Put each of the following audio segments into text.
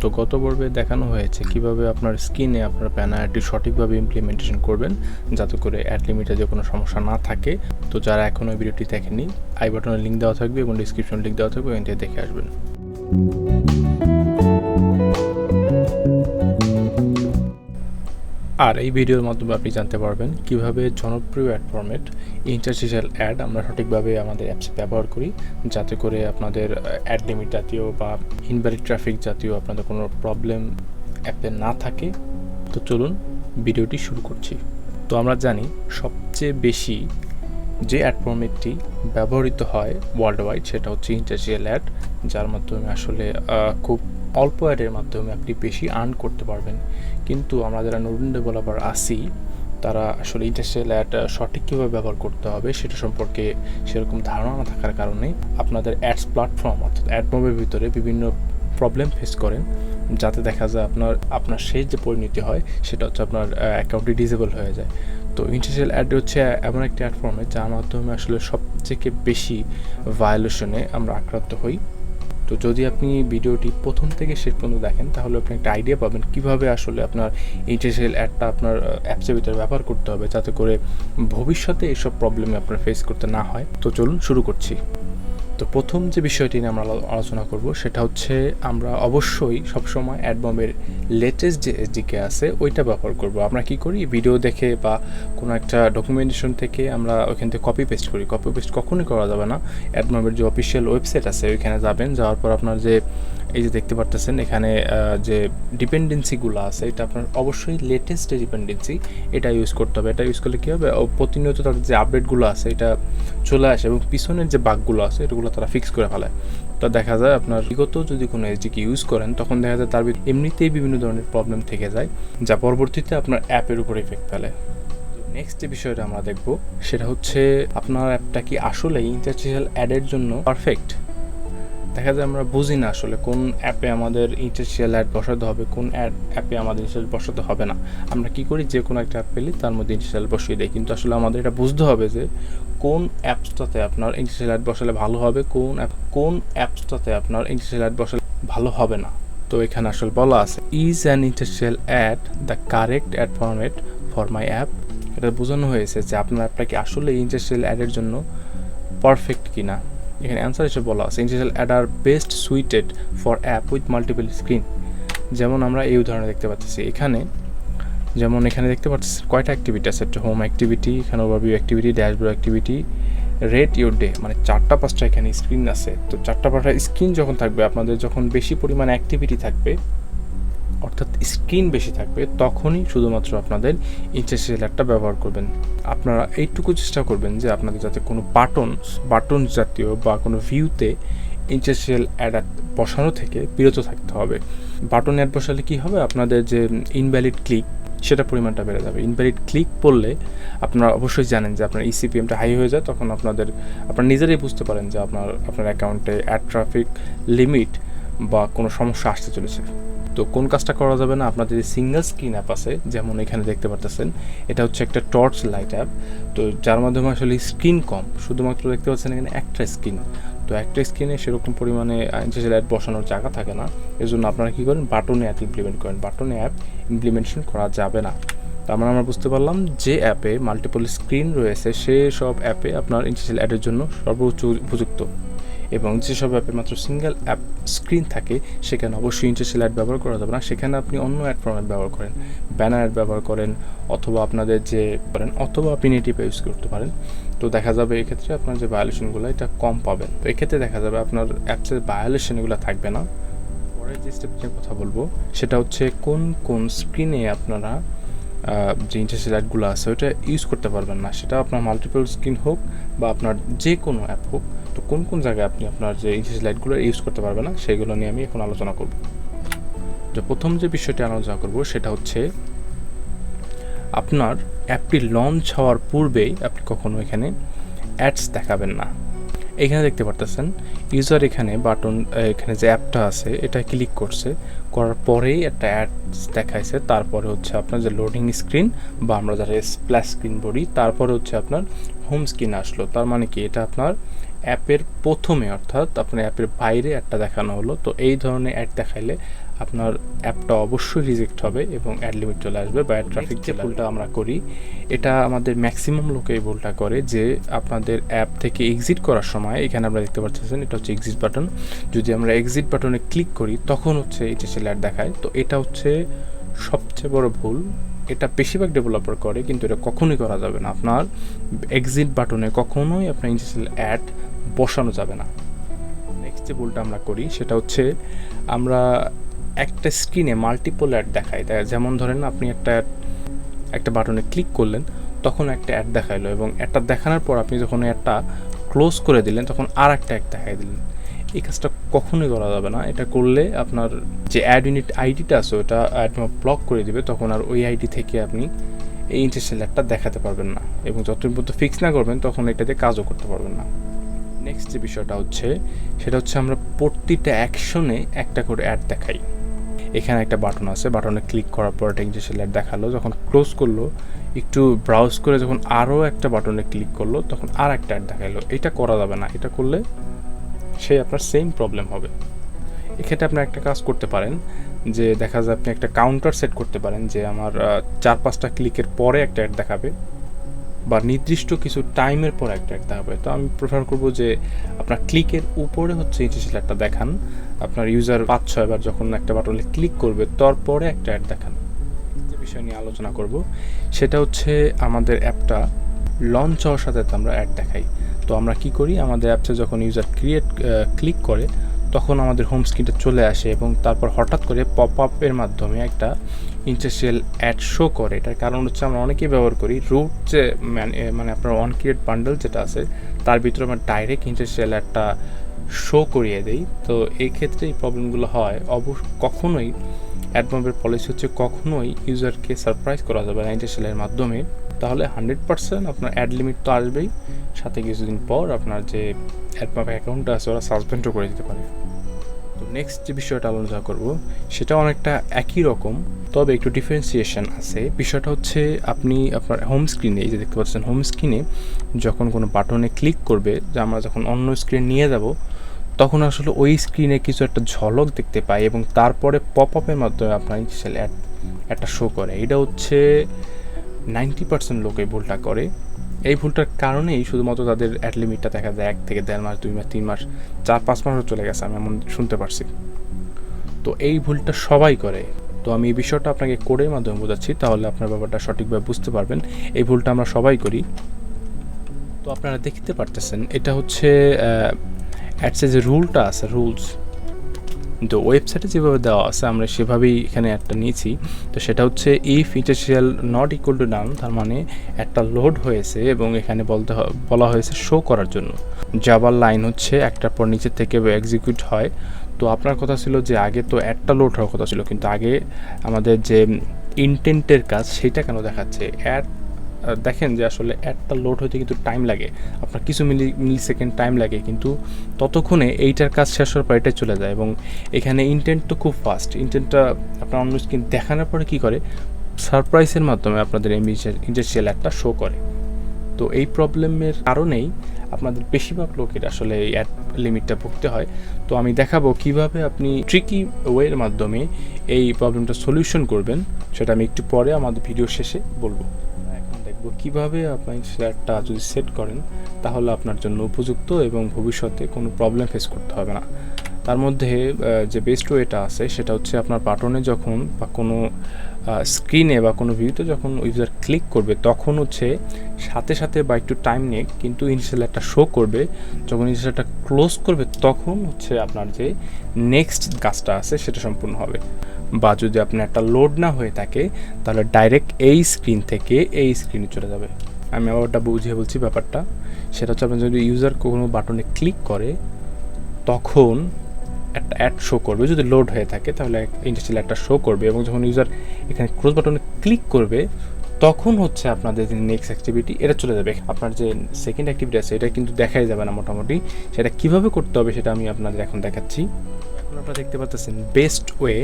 তো গত পর্বে দেখানো হয়েছে কিভাবে আপনার স্ক্রিনে আপনার ব্যানারটি সঠিকভাবে ইমপ্লিমেন্টেশন করবেন যাতে করে অ্যাড লিমিটে যে কোনো সমস্যা না থাকে। তো যারা এখনও এই ভিডিওটি দেখেননি, আই বাটনে লিঙ্ক দেওয়া থাকবে এবং ডিসক্রিপশন লিঙ্ক দেওয়া থাকবে, ওখান থেকে দেখে আসবেন। আর এই ভিডিওর মাধ্যমে আপনি জানতে পারবেন কিভাবে জনপ্রিয় অ্যাড ফরম্যাট ইন্টারস্টিশিয়াল অ্যাড আমরা সঠিকভাবে আমাদের অ্যাপসে ব্যবহার করি যাতে করে আপনাদের অ্যাড লিমিট জাতীয় বা ইনভ্যালিড ট্রাফিক জাতীয় আপনাদের কোনো প্রবলেম অ্যাপে না থাকে। তো চলুন ভিডিওটি শুরু করছি। তো আমরা জানি সবচেয়ে বেশি যে অ্যাড ফরম্যাটটি ব্যবহৃত হয় ওয়ার্ল্ড ওয়াইড সেটা হচ্ছে ইন্টারস্টিশিয়াল অ্যাড, যার মাধ্যমে আসলে খুব অল্প অ্যাডের মাধ্যমে আপনি বেশি আর্ন করতে পারবেন। কিন্তু আমরা যারা নতুন ডেভেলপার আছি তারা আসলে ইন্টারস্টিশিয়াল অ্যাড সঠিক কীভাবে ব্যবহার করতে হবে সেটা সম্পর্কে সেরকম ধারণা না থাকার কারণে আপনাদের অ্যাডস প্ল্যাটফর্ম অর্থাৎ অ্যাডমবের ভিতরে বিভিন্ন প্রবলেম ফেস করেন, যাতে দেখা যায় আপনার শেষ যে পরিণতি হয় সেটা হচ্ছে আপনার অ্যাকাউন্টটি ডিসেবল হয়ে যায়। তো ইন্টারস্টিশিয়াল অ্যাড হচ্ছে এমন একটি অ্যাড ফর্মে যার মাধ্যমে আসলে সবথেকে বেশি ভায়োলেশনে আমরা আক্রান্ত হই। তো যদি আপনি ভিডিওটি প্রথম থেকে শেষ পর্যন্ত দেখেন তাহলে আপনি একটা আইডিয়া পাবেন কীভাবে আসলে আপনার ইন্টারস্টিশিয়াল অ্যাডটা আপনার অ্যাপসের ভিতরে ব্যবহার করতে হবে যাতে করে ভবিষ্যতে এইসব প্রবলেমে আপনার ফেস করতে না হয়। তো চলুন শুরু করছি। তো প্রথম যে বিষয়টি নিয়ে আমরা আলোচনা করব সেটা হচ্ছে আমরা অবশ্যই সবসময় অ্যাডমবের লেটেস্ট যে এসডিকে আছে ওইটা ব্যবহার করব। আমরা কি করি, ভিডিও দেখে বা কোনো একটা ডকুমেন্টেশন থেকে আমরা ওইখান থেকে কপি পেস্ট করি। কপি পেস্ট কখনোই করা যাবে না। অ্যাডমবের যে অফিসিয়াল ওয়েবসাইট আছে ওইখানে যাবেন, যাওয়ার পর আপনার যে এই যে দেখতে পারতেছেন এখানে যে ডিপেন্ডেন্সিগুলো আছে এটা আপনার অবশ্যই লেটেস্ট যে ডিপেন্ডেন্সি এটা ইউজ করতে হবে। এটা ইউজ করলে কী হবে, প্রতিনিয়ত তাদের যে আপডেটগুলো আছে এটা চলে আসে এবং পিছনের যে বাগগুলো আছে এগুলো তারা ফিক্স করে ফেলায়। তো দেখা যায় আপনার বিগত যদি কোনো এসডিকে ইউজ করেন তখন দেখা যায় তার এমনিতেই বিভিন্ন ধরনের প্রবলেম থেকে যায় যা পরবর্তীতে আপনার অ্যাপের উপর ইফেক্ট ফেলে। নেক্সট যে বিষয়টা আমরা দেখব সেটা হচ্ছে আপনার অ্যাপটা কি আসলে ইন্টারস্টিশিয়াল অ্যাডের জন্য পারফেক্ট। দেখা যায় আমরা বুঝি না আসলে কোন অ্যাপে আমাদের ইন্টারস্টিশিয়াল অ্যাড বসাতে হবে, কোন অ্যাপে আমাদের ইন্টারস্টিশিয়াল বসাতে হবে না। আমরা কি করি, যে কোনো একটা অ্যাপ পেলে তার মধ্যে ইন্টারস্টিশিয়াল বসিয়ে দেয়, কিন্তু আসলে আমাদের এটা বুঝতে হবে যে কোন অ্যাপসটাতে আপনার ইন্টারস্টিশিয়াল অ্যাড বসালে ভালো হবে, কোন অ্যাপসটাতে আপনার ইন্টারস্টিশিয়াল অ্যাড বসালে ভালো হবে না। তো এখানে আসলে বলা আছে is an interstitial ad the correct ad format for my app. এটা বোঝানো হয়েছে যে আপনার অ্যাপটা কি আসলে ইন্টারস্টিশিয়াল অ্যাডের জন্য পারফেক্ট কিনা। এখানে অ্যান্সার হিসেবে বলা আছে interstitial ad are best suited for app with multiple screen. যেমন আমরা এই উদাহরণে দেখতে পাচ্ছি, এখানে দেখতে পাচ্ছি কয়টা অ্যাক্টিভিটি আছে, একটা হোম অ্যাক্টিভিটি, এখানে overview activity, dashboard activity, rate your day, মানে 4-5টা এখানে স্ক্রিন আছে। তো 4-5টা স্ক্রিন যখন থাকবে, আপনাদের যখন বেশি পরিমাণে অ্যাক্টিভিটি থাকবে অর্থাৎ স্ক্রিন বেশি থাকবে তখনই শুধুমাত্র আপনাদের ইন্টারস্টিশিয়াল অ্যাডটা ব্যবহার করবেন। আপনারা এইটুকু চেষ্টা করবেন যে আপনাদের যাতে কোনো বাটন জাতীয় বা কোনো ভিউতে ইন্টারস্টিশিয়াল অ্যাড বসানো থেকে বিরত থাকতে হবে। বাটন অ্যাড বসালে কী হবে, আপনাদের যে ইনভ্যালিড ক্লিক সেটা পরিমাণটা বেড়ে যাবে। ইনভ্যালিড ক্লিক পড়লে আপনারা অবশ্যই জানেন যে আপনার ইসিপিএমটা হাই হয়ে যায়, তখন আপনারা নিজেরাই বুঝতে পারেন যে আপনার অ্যাকাউন্টে অ্যাড ট্রাফিক লিমিট বা কোনো সমস্যা আসতে চলেছে। তো কোন কাজটা করা যাবে না, আপনাদের সিঙ্গেল স্ক্রিন অ্যাপ আছে, যেমন এখানে দেখতে পাচ্ছেন এটা হচ্ছে একটা টর্চ লাইট অ্যাপ, তো যার মাধ্যমে আসলে স্ক্রিন কম, শুধুমাত্র দেখতে পাচ্ছেন এখানে একটা স্ক্রিন। তো একটা স্ক্রিনে সেরকম পরিমাণে ইন্টারস্টিশিয়াল অ্যাড বসানোর জায়গা থাকে না, এর জন্য আপনারা কী করেন, বাটনে অ্যাপ ইমপ্লিমেন্ট করেন। বাটনে অ্যাপ ইমপ্লিমেন্টেশন করা যাবে না। তার মানে আমরা বুঝতে পারলাম যে অ্যাপে মাল্টিপল স্ক্রিন রয়েছে সেসব অ্যাপে আপনার ইন্টারস্টিশিয়াল অ্যাডের জন্য সর্বোচ্চ উপযুক্ত, এবং যেসব অ্যাপে মাত্র সিঙ্গেল অ্যাপ স্ক্রিন থাকে সেখানে অবশ্যই ইন্টারস্টিশিয়াল অ্যাড ব্যবহার করা যাবে না। সেখানে আপনি অন্য অ্যাড ফরম্যাট ব্যবহার করেন, ব্যানার অ্যাড ব্যবহার করেন, অথবা আপনি নেটিভ ইউজ করতে পারেন। তো দেখা যাবে এক্ষেত্রে আপনার যে ভায়োলেশনগুলো এটা কম পাবেন। তো এক্ষেত্রে দেখা যাবে আপনার অ্যাপসের ভায়োলেশন এগুলো থাকবে না। পরের যে স্টেপ নিয়ে কথা বলবো সেটা হচ্ছে কোন স্ক্রিনে আপনারা যে ইন্টারস্টিশিয়াল অ্যাডগুলো আছে ওটা ইউজ করতে পারবেন না, সেটা আপনার মাল্টিপল স্ক্রিন হোক বা আপনার যে কোনো অ্যাপ হোক। তো কোন জায়গায় আপনি আপনার যে ইন্টারস্টিশিয়াল অ্যাডগুলো ইউজ করতে পারবেন না সেগুলো নিয়ে আমি এখন আলোচনা করব। তো প্রথম যে বিষয়টি আলোচনা করব সেটা হচ্ছে আপনার অ্যাপটি লঞ্চ হওয়ার পূর্বেই আপনি কখনো এখানে অ্যাডস দেখাবেন না। এখানে দেখতে পারতেছেন ইউজার এখানে যে অ্যাপটা আছে এটা ক্লিক করার পরেই একটা অ্যাডস দেখাইছে, তারপরে হচ্ছে আপনার যে লোডিং স্ক্রিন বা আমরা যারা স্প্ল্যাশ স্ক্রিন বলি, তারপরে হচ্ছে আপনার হোম স্ক্রিন আসলো। তার মানে কি, এটা আপনার অ্যাপের প্রথমে অর্থাৎ আপনার অ্যাপের বাইরে একটা দেখানো হলো। তো এই ধরনের অ্যাড দেখাইলে আপনার অ্যাপটা অবশ্যই রিজেক্ট হবে এবং অ্যাড লিমিট চলে আসবে বা অ্যাড ট্রাফিক। যে ভুলটা আমরা করি, এটা আমাদের ম্যাক্সিমাম লোকে এই ভুলটা করে যে আপনাদের অ্যাপ থেকে এক্সিট করার সময় এখানে আমরা দেখতে পাচ্ছেন এটা হচ্ছে এক্সিট বাটন। যদি আমরা এক্সিট বাটনে ক্লিক করি তখন হচ্ছে ইন্টারস্টিশাল অ্যাড দেখায়। তো এটা হচ্ছে সবচেয়ে বড় ভুল। এটা বেশিরভাগ ডেভেলপার করে, কিন্তু এটা কখনোই করা যাবে না। আপনার এক্সিট বাটনে কখনোই আপনার ইন্টারস্টিশাল অ্যাড বসানো যাবে না। নেক্সট যে ভুলটা আমরা করি সেটা হচ্ছে আমরা একটা স্ক্রিনে মাল্টিপল অ্যাড দেখাই। যেমন ধরেন আপনি একটা বাটনে ক্লিক করলেন, তখন একটা অ্যাড দেখাইলো এবং অ্যাডটা দেখানোর পর আপনি যখন অ্যাডটা ক্লোজ করে দিলেন তখন আর একটা অ্যাড দেখাই দিলেন। এই কাজটা কখনোই করা যাবে না। এটা করলে আপনার যে অ্যাড ইউনিট আইডিটা আছে ওটা অ্যাডমব ব্লক করে দিবে, তখন আর ওই আইডি থেকে আপনি এই ইন্টারস্টিশাল অ্যাডটা দেখাতে পারবেন না এবং যতদিন পর্যন্ত ফিক্স না করবেন তখন এটাতে কাজও করতে পারবেন না। নেক্সট যে বিষয়টা হচ্ছে সেটা হচ্ছে আমরা প্রতিটা অ্যাকশনে একটা করে অ্যাড দেখাই। এখানে একটা বাটন আছে, বাটনে ক্লিক করার পর একটা ইন্টারস্টিশাল অ্যাড দেখালো, যখন ক্লোজ করলো একটু ব্রাউজ করে যখন আরও একটা বাটনে ক্লিক করলো তখন আর একটা অ্যাড দেখালো। এটা করা যাবে না। এটা করলে সেই আপনার সেম প্রবলেম হবে। এক্ষেত্রে আপনি একটা কাজ করতে পারেন যে দেখা যায় আপনি একটা কাউন্টার সেট করতে পারেন যে আমার 4-5টা ক্লিকের পরে একটা অ্যাড দেখাবে বা নির্দিষ্ট কিছু টাইমের পর একটা অ্যাড দেখাবে। তো আমি প্রেফার করবো যে আপনার ক্লিকের উপরে হচ্ছে ইন্টারস্টিশাল অ্যাডটা দেখান। আপনার ইউজার 5-6 বার যখন একটা বাটনে ক্লিক করবে তারপরে একটা অ্যাড দেখান। যে বিষয় নিয়ে আলোচনা করব সেটা হচ্ছে আমাদের অ্যাপটা লঞ্চ হওয়ার সাথে আমরা অ্যাড দেখাই। তো আমরা কি করি, আমাদের অ্যাপটা যখন ইউজার ক্লিক করে তখন আমাদের হোম স্ক্রিনটা চলে আসে এবং তারপর হঠাৎ করে পপ আপের মাধ্যমে একটা ইন্টারস্টিশাল অ্যাড শো করে। এটার কারণ হচ্ছে আমরা অনেকেই ব্যবহার করি রুট যে মানে আপনার অন ক্রিয়েট বান্ডেল যেটা আছে তার ভিতরে আমরা ডাইরেক্ট ইন্টারস্টিশাল অ্যাডটা শো করিয়ে দেই। তো এই ক্ষেত্রে এই প্রবলেমগুলো হয়। কখনোই অ্যাডমবের পলিসি হচ্ছে কখনোই ইউজারকে সারপ্রাইজ করা যাবে না ইন্টারস্টিশালের মাধ্যমে। তাহলে 100% আপনার অ্যাড লিমিট তো আসবেই, সাথে কিছুদিন পর আপনার যে অ্যাডমব অ্যাকাউন্টটা আছে ওরা সাসপেন্ডও করে দিতে পারে। তো নেক্সট যে বিষয়টা আলোচনা করব সেটা অনেকটা একই রকম, তবে একটু ডিফারেন্সিয়েশন আছে। বিষয়টা হচ্ছে আপনি আপনার হোম স্ক্রিনে, এই যে দেখতে পাচ্ছেন হোম স্ক্রিনে যখন কোনো বাটনে ক্লিক করবে, যে আমরা যখন অন্য স্ক্রিনে নিয়ে যাব তখন আসলে ওই স্ক্রিনে কিছু একটা ঝলক দেখতে পাই এবং তারপরে পপ আপের মাধ্যমে আপনার ইনিশিয়াল একটা শো করে। এটা হচ্ছে 90% লোক এই ভুলটা করে। এই ভুলটার কারণেই শুধুমাত্র তাদের অ্যাড লিমিটটা দেখা যায় 1 থেকে 1.5 মাস, 2 মাস, 3 মাস, 4-5 মাসও চলে গেছে, আমি এমন শুনতে পারছি। তো এই ভুলটা সবাই করে। তো আমি এই বিষয়টা আপনাকে কোডের মাধ্যমে বোঝাচ্ছি, তাহলে আপনার ব্যাপারটা সঠিকভাবে বুঝতে পারবেন। এই ভুলটা আমরা সবাই করি। তো আপনারা দেখতে পারতেছেন এটা হচ্ছে অ্যাডসে যে রুলটা আছে, রুলস তো ওয়েবসাইটে যেভাবে দেওয়া আছে আমরা সেভাবেই এখানে একটা নিয়েছি। তো সেটা হচ্ছে if interstitial not equal to null, তার মানে একটা লোড হয়েছে এবং এখানে বলা হয়েছে শো করার জন্য। জাবার লাইন হচ্ছে একটার পর নিচের থেকে এক্সিকিউট হয়। তো আপনার কথা ছিল যে আগে তো একটা লোড হওয়ার কথা ছিল, কিন্তু আগে আমাদের যে ইনটেন্টের কাজ সেটা কেন দেখাচ্ছে অ্যাড। দেখেন যে আসলে অ্যাডটা লোড হতে কিন্তু টাইম লাগে, আপনার কিছু মিলি সেকেন্ড টাইম লাগে, কিন্তু ততক্ষণে এইটার কাজ শেষ হওয়ার পর এটাই চলে যায়। এবং এখানে ইনটেন্ট তো খুব ফাস্ট, ইনটেন্টটা আপনার অন্য স্ক্রিন দেখানোর পরে কী করে, সারপ্রাইজের মাধ্যমে আপনাদের ইন্টারস্টিশাল অ্যাডটা শো করে। তো এই প্রবলেমের কারণেই আপনাদের বেশিরভাগ লোকের আসলে এই অ্যাড লিমিটটা ভুগতে হয়। তো আমি দেখাবো কিভাবে আপনি ট্রিকি ওয়ের মাধ্যমে এই প্রবলেমটা সলিউশন করবেন, সেটা আমি একটু পরে আমাদের ভিডিও শেষে বলবো। কিভাবে আপনি শেয়ারটা যদি সেট করেন তাহলে আপনার জন্য উপযুক্ত এবং ভবিষ্যতে কোনো প্রবলেম ফেস করতে হবে না। তার মধ্যে যে বেস্ট ওয়েটা আছে সেটা হচ্ছে আপনার বাটনে যখন বা কোনো স্ক্রিনে বা কোনো ভিউতে যখন ইউজার ক্লিক করবে তখন হচ্ছে সাথে সাথে বা একটু টাইম নিয়ে কিন্তু ইনিশিয়াল একটা শো করবে। যখন ইনিশিয়ালটা ক্লোজ করবে তখন হচ্ছে আপনার যে নেক্সট কাজটা আছে সেটা সম্পূর্ণ হবে। বা যদি আপনার একটা লোড না হয়ে থাকে তাহলে ডাইরেক্ট এই স্ক্রিন থেকে এই স্ক্রিনে চলে যাবে। আমি আবারটা বুঝিয়ে বলছি ব্যাপারটা। সেটা হচ্ছে আপনার যদি ইউজার কোনো বাটনে ক্লিক করে তখন একটা অ্যাড শো করবে, যদি লোড হয়ে থাকে তাহলে ইন্টারস্টিশাল একটা শো করবে, এবং যখন ইউজার এখানে ক্লোজ বাটনে ক্লিক করবে তখন হচ্ছে আপনাদের যে নেক্সট অ্যাক্টিভিটি এটা চলে যাবে। আপনার যে সেকেন্ড অ্যাক্টিভিটি আছে এটা কিন্তু দেখাই যাবে না মোটামুটি। সেটা কিভাবে করতে হবে সেটা আমি আপনাদের এখন দেখাচ্ছি। আপনারা দেখতে পাচ্ছেন best way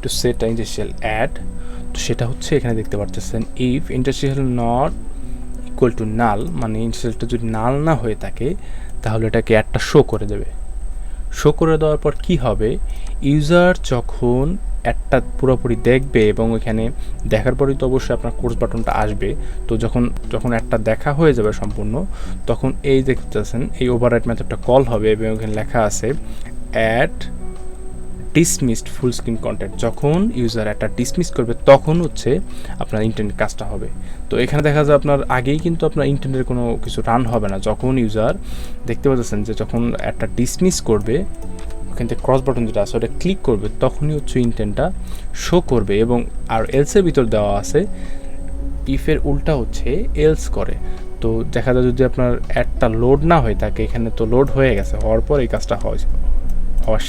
to set interstitial ad. তো সেটা হচ্ছে এখানে দেখতে পাচ্ছেন if interstitial not equal to null, মানে ইন্টারস্টিশালটা যদি নাল না হয়ে থাকে তাহলে এটাকে অ্যাডটা শো করে দেবে। শো করে দেওয়ার পর কি হবে, ইউজার যখন অ্যাডটা পুরোপুরি দেখবে এবং এখানে দেখার পরেই তো অবশ্যই আপনার কোর্স বাটনটা আসবে। তো যখন অ্যাডটা দেখা হয়ে যাবে সম্পূর্ণ, তখন এই দেখতেছেন এই ওভাররাইড মেথডটা কল হবে এবং এখানে লেখা আছে ad dismissed full screen content. যখন ইউজার একটা ডিসমিস করবে তখন হচ্ছে আপনার ইন্টারনেট কাজটা হবে। তো এখানে দেখা যায় আপনার আগেই কিন্তু আপনার ইন্টারনেটের কোনো কিছু রান হবে না। যখন ইউজার দেখতে পাচ্ছেন যে যখন একটা ডিসমিস করবে, ওখান থেকে ক্রস বাটন যেটা আছে ওটা ক্লিক করবে, তখনই হচ্ছে ইন্টারনেটটা শো করবে। এবং আর এলসের ভিতর দেওয়া আছে ইফের উল্টা হচ্ছে এলস করে। তো দেখা যায় যদি আপনার অ্যাডটা লোড না হয়ে থাকে, এখানে তো লোড হয়ে গেছে, হওয়ার পর এই কাজটা হওয়া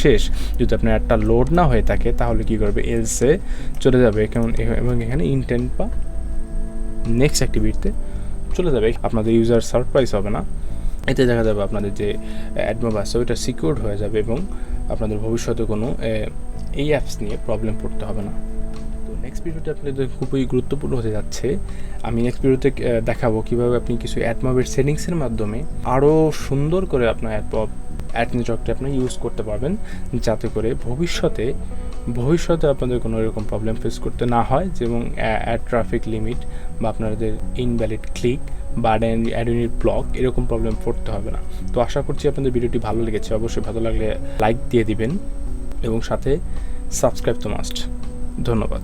শেষ। যদি আপনার একটা লোড না হয়ে থাকে তাহলে কি করবে, এলসে চলে যাবে এবং এখানে ইন্টেন্ট বা নেক্সট অ্যাক্টিভিটিতে চলে যাবে। আপনাদের ইউজার সারপ্রাইজ হবে না, এতে দেখা যাবে আপনাদের যে অ্যাডমব আছে ওইটা সিকিউরড হয়ে যাবে এবং আপনাদের ভবিষ্যতে কোনো এই অ্যাপস নিয়ে প্রবলেম পড়তে হবে না। তো নেক্সট ভিডিওতে আপনাদের খুবই গুরুত্বপূর্ণ হতে যাচ্ছে। আমি নেক্সট ভিডিওতে দেখাবো কীভাবে আপনি কিছু অ্যাডমবের সেটিংসের মাধ্যমে আরও সুন্দর করে আপনার অ্যাড নেটওয়ার্কটা আপনি ইউজ করতে পারবেন, যাতে করে ভবিষ্যতে আপনাদের কোনো এরকম প্রবলেম ফেস করতে না হয়, যেমন অ্যাড ট্রাফিক লিমিট বা আপনাদের ইনভ্যালিড ক্লিক বা অ্যাড ইউনিট ব্লক এরকম প্রবলেম পড়তে হবে না। তো আশা করছি আপনাদের ভিডিওটি ভালো লেগেছে। অবশ্যই ভালো লাগলে লাইক দিয়ে দিবেন এবং সাথে সাবস্ক্রাইব তো মাস্ট। ধন্যবাদ।